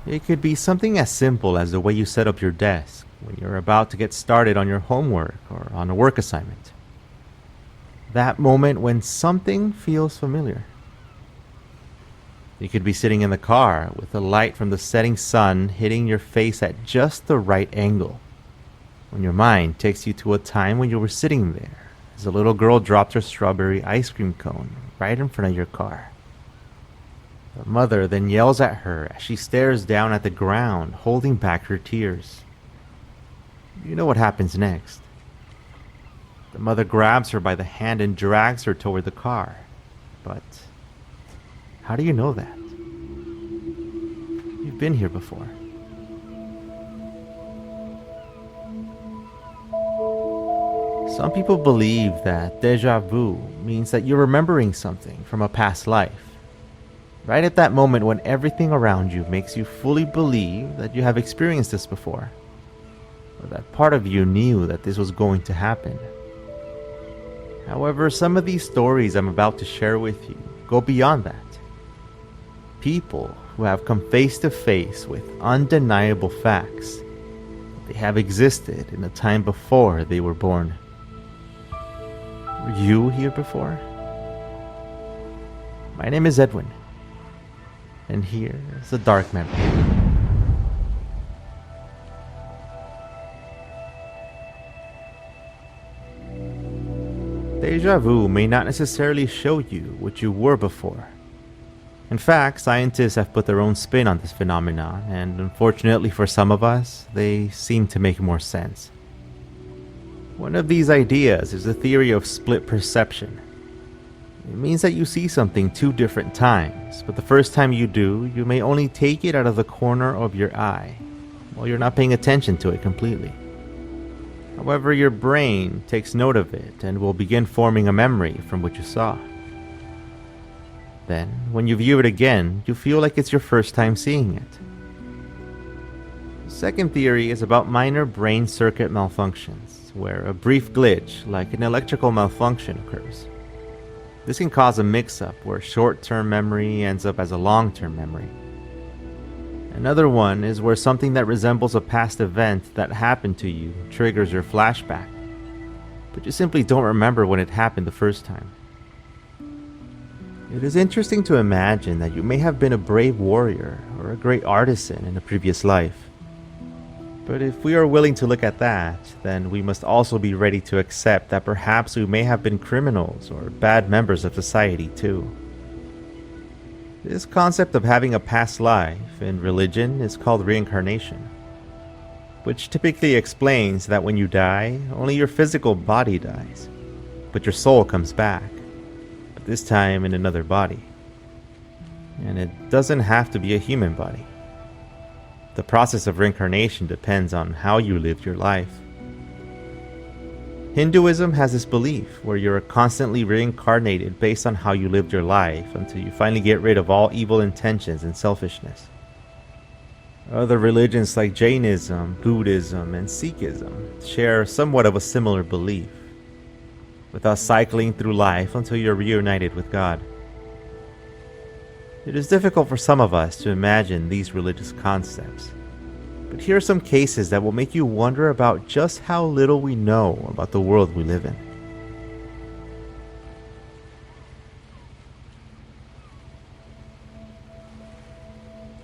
It could be something as simple as the way you set up your desk when you're about to get started on your homework or on a work assignment. That moment when something feels familiar. You could be sitting in the car with the light from the setting sun hitting your face at just the right angle, when your mind takes you to a time when you were sitting there as a little girl dropped her strawberry ice cream cone right in front of your car. The mother then yells at her as she stares down at the ground, holding back her tears. You know what happens next. The mother grabs her by the hand and drags her toward the car. But how do you know that? You've been here before. Some people believe that déjà vu means that you're remembering something from a past life. Right at that moment when everything around you makes you fully believe that you have experienced this before, or that part of you knew that this was going to happen. However, some of these stories I'm about to share with you go beyond that. People who have come face to face with undeniable facts. They have existed in a time before they were born. Were you here before? My name is Edwin, and here is a dark memory. Deja vu may not necessarily show you what you were before. In fact, scientists have put their own spin on this phenomenon, and unfortunately for some of us, they seem to make more sense. One of these ideas is the theory of split perception. It means that you see something two different times, but the first time you do, you may only take it out of the corner of your eye, while you're not paying attention to it completely. However, your brain takes note of it and will begin forming a memory from what you saw. Then, when you view it again, you feel like it's your first time seeing it. The second theory is about minor brain circuit malfunctions, where a brief glitch, like an electrical malfunction, occurs. This can cause a mix-up where short-term memory ends up as a long-term memory. Another one is where something that resembles a past event that happened to you triggers your flashback, but you simply don't remember when it happened the first time. It is interesting to imagine that you may have been a brave warrior or a great artisan in a previous life. But if we are willing to look at that, then we must also be ready to accept that perhaps we may have been criminals or bad members of society too. This concept of having a past life in religion is called reincarnation, which typically explains that when you die, only your physical body dies, but your soul comes back, but this time in another body. And it doesn't have to be a human body. The process of reincarnation depends on how you lived your life. Hinduism has this belief where you're constantly reincarnated based on how you lived your life until you finally get rid of all evil intentions and selfishness. Other religions like Jainism, Buddhism, and Sikhism share somewhat of a similar belief, with us cycling through life until you're reunited with God. It is difficult for some of us to imagine these religious concepts, but here are some cases that will make you wonder about just how little we know about the world we live in.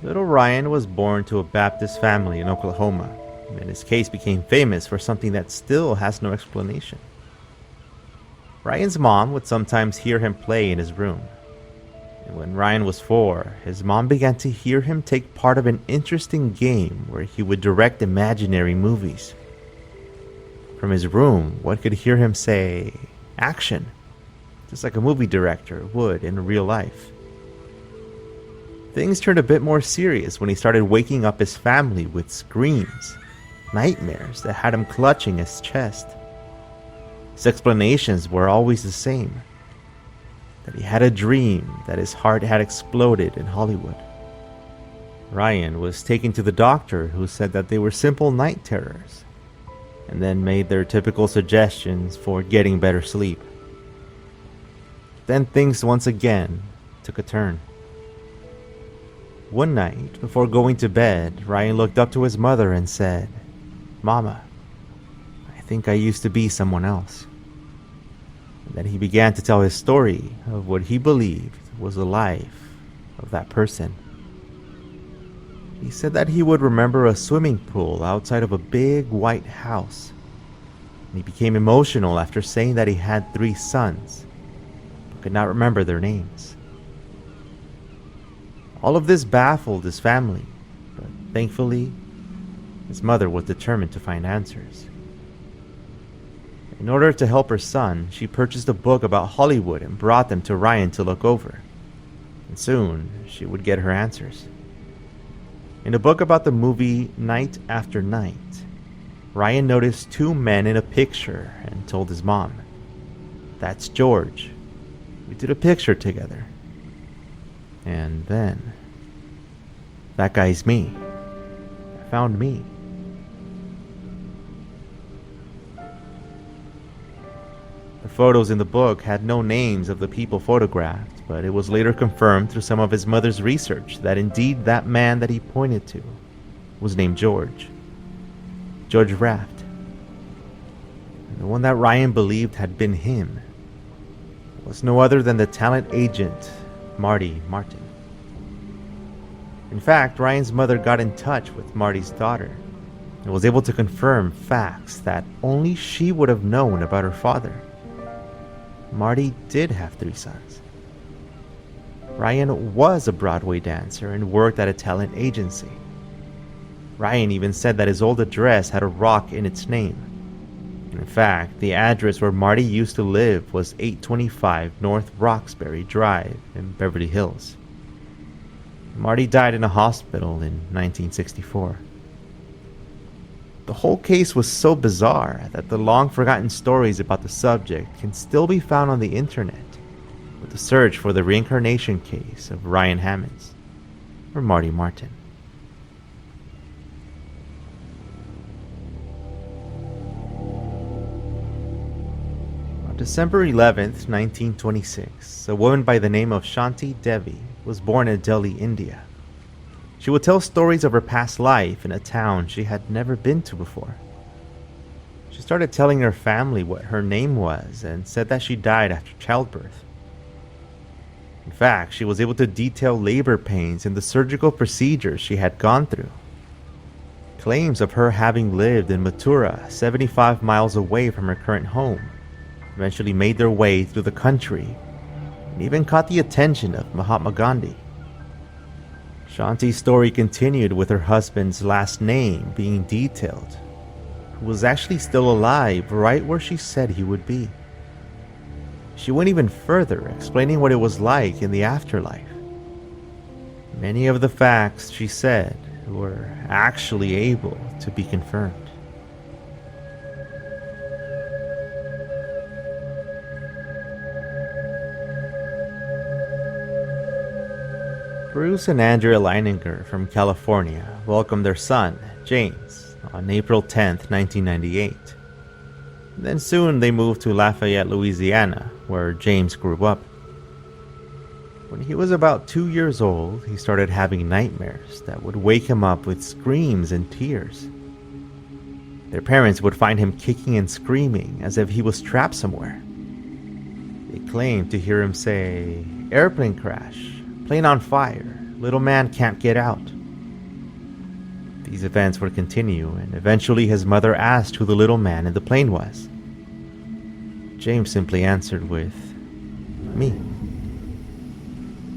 Little Ryan was born to a Baptist family in Oklahoma, and his case became famous for something that still has no explanation. Ryan's mom would sometimes hear him play in his room. And when Ryan was 4, his mom began to hear him take part of an interesting game where he would direct imaginary movies. From his room, one could hear him say, "Action," just like a movie director would in real life. Things turned a bit more serious when he started waking up his family with screams, nightmares that had him clutching his chest. His explanations were always the same. That he had a dream that his heart had exploded in Hollywood. Ryan was taken to the doctor, who said that they were simple night terrors, and then made their typical suggestions for getting better sleep. Then things once again took a turn. One night, before going to bed, Ryan looked up to his mother and said, "Mama, I think I used to be someone else." And then he began to tell his story of what he believed was the life of that person. He said that he would remember a swimming pool outside of a big white house. And he became emotional after saying that he had 3 sons, but could not remember their names. All of this baffled his family, but thankfully, his mother was determined to find answers. In order to help her son, she purchased a book about Hollywood and brought them to Ryan to look over. And soon, she would get her answers. In a book about the movie Night After Night, Ryan noticed 2 men in a picture and told his mom, "That's George. We did a picture together." And then, "That guy's me. I found me." The photos in the book had no names of the people photographed, but it was later confirmed through some of his mother's research that indeed that man that he pointed to was named George Raft. And the one that Ryan believed had been him was no other than the talent agent Marty Martin. In fact, Ryan's mother got in touch with Marty's daughter and was able to confirm facts that only she would have known about her father. Marty did have 3 sons. Ryan was a Broadway dancer and worked at a talent agency. Ryan even said that his old address had a rock in its name. In fact, the address where Marty used to live was 825 North Roxbury Drive in Beverly Hills. Marty died in a hospital in 1964. The whole case was so bizarre that the long-forgotten stories about the subject can still be found on the internet with the search for the reincarnation case of Ryan Hammonds, or Marty Martin. On December 11th, 1926, a woman by the name of Shanti Devi was born in Delhi, India. She would tell stories of her past life in a town she had never been to before. She started telling her family what her name was and said that she died after childbirth. In fact, she was able to detail labor pains and the surgical procedures she had gone through. Claims of her having lived in Mathura, 75 miles away from her current home, eventually made their way through the country and even caught the attention of Mahatma Gandhi. Shanti's story continued with her husband's last name being detailed, who was actually still alive right where she said he would be. She went even further, explaining what it was like in the afterlife. Many of the facts, she said, were actually able to be confirmed. Bruce and Andrea Leininger from California welcomed their son, James, on April 10, 1998. Then soon they moved to Lafayette, Louisiana, where James grew up. When he was about 2 years old, he started having nightmares that would wake him up with screams and tears. Their parents would find him kicking and screaming as if he was trapped somewhere. They claimed to hear him say, "Airplane crash, plane on fire, little man can't get out." These events would continue, and eventually his mother asked who the little man in the plane was. James simply answered with, "Me."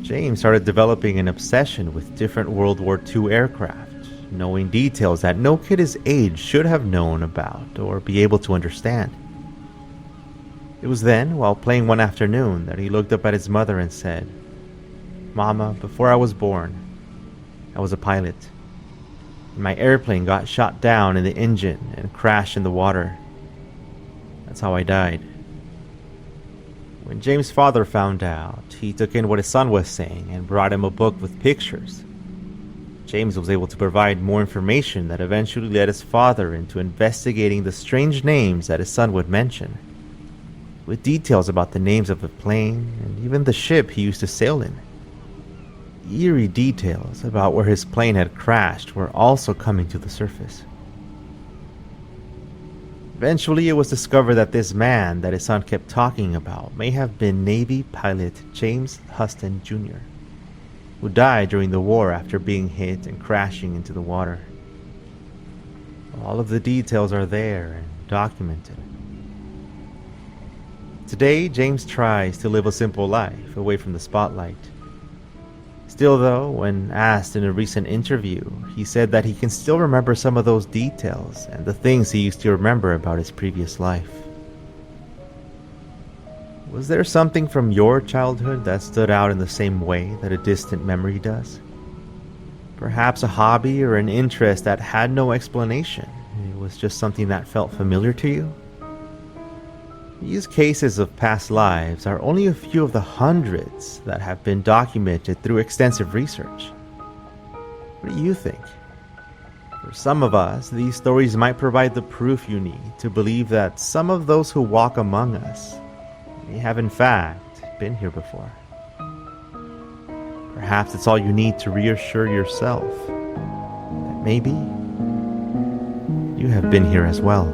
James started developing an obsession with different World War II aircraft, knowing details that no kid his age should have known about or be able to understand. It was then, while playing one afternoon, that he looked up at his mother and said, "Mama, before I was born, I was a pilot. And my airplane got shot down in the engine and crashed in the water. That's how I died." When James' father found out, he took in what his son was saying and brought him a book with pictures. James was able to provide more information that eventually led his father into investigating the strange names that his son would mention, with details about the names of the plane and even the ship he used to sail in. Eerie details about where his plane had crashed were also coming to the surface. Eventually, it was discovered that this man that his son kept talking about may have been Navy pilot James Huston Jr., who died during the war after being hit and crashing into the water. All of the details are there and documented. Today, James tries to live a simple life away from the spotlight. Still, though, when asked in a recent interview, he said that he can still remember some of those details and the things he used to remember about his previous life. Was there something from your childhood that stood out in the same way that a distant memory does? Perhaps a hobby or an interest that had no explanation. It was just something that felt familiar to you? These cases of past lives are only a few of the hundreds that have been documented through extensive research. What do you think? For some of us, these stories might provide the proof you need to believe that some of those who walk among us may have in fact been here before. Perhaps it's all you need to reassure yourself that maybe you have been here as well.